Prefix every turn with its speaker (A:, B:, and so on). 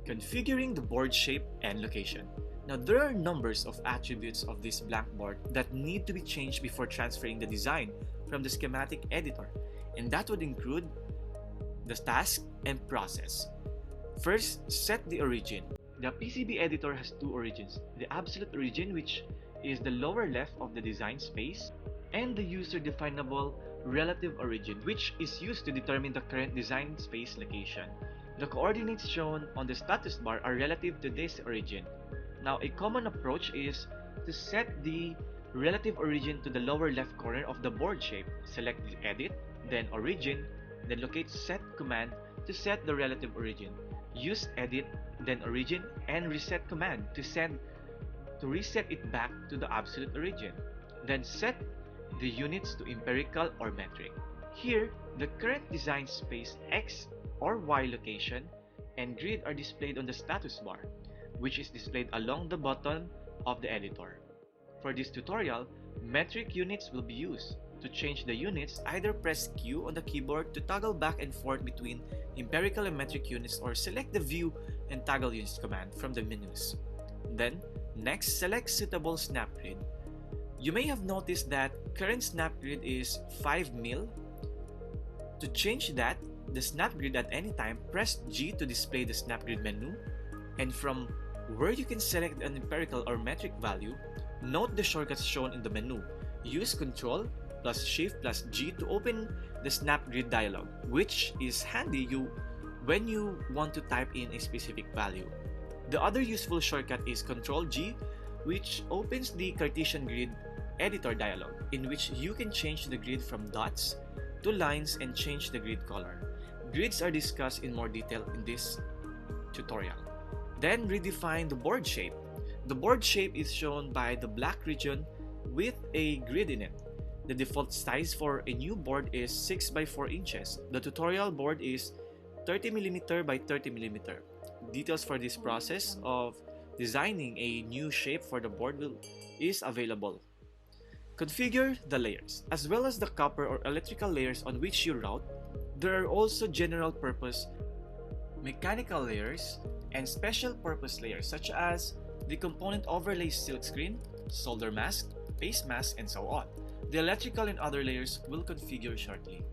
A: Configuring the board shape and location. Now, there are numbers of attributes of this blank board that need to be changed before transferring the design from the schematic editor, and that would include the task and process. First, set the origin. The PCB editor has two origins: the absolute origin, which is the lower left of the design space, and the user-definable relative origin, which is used to determine the current design space location. The coordinates shown on the status bar are relative to this origin. Now, a common approach is to set the relative origin to the lower left corner of the board shape. Select the Edit, then Origin, then locate Set command to set the relative origin. Use Edit, then Origin, and Reset command to reset it back to the absolute origin. Then set the units to empirical or metric. Here, the current design space X or Y location and grid are displayed on the status bar, which is displayed along the bottom of the editor. For this tutorial, metric units will be used. To change the units, either press Q on the keyboard to toggle back and forth between empirical and metric units, or select the View and Toggle Units command from the menus. Then, next, select suitable snap grid. You may have noticed that current snap grid is 5 mil. To change that, the snap grid at any time, press G to display the snap grid menu, and from where you can select an empirical or metric value, note the shortcuts shown in the menu. Use Ctrl plus Shift plus G to open the snap grid dialog, which is handy when you want to type in a specific value. The other useful shortcut is Ctrl G, which opens the Cartesian grid editor dialog, in which you can change the grid from dots to lines and change the grid color. Grids are discussed in more detail in this tutorial. Then redefine the board shape. The board shape is shown by the black region with a grid in it. The default size for a new board is 6 by 4 inches. The tutorial board is 30mm by 30mm. Details for this process of designing a new shape for the board is available. Configure the layers. As well as the copper or electrical layers on which you route, there are also general purpose mechanical layers and special purpose layers such as the component overlay silkscreen, solder mask, face mask, and so on. The electrical and other layers will configure shortly.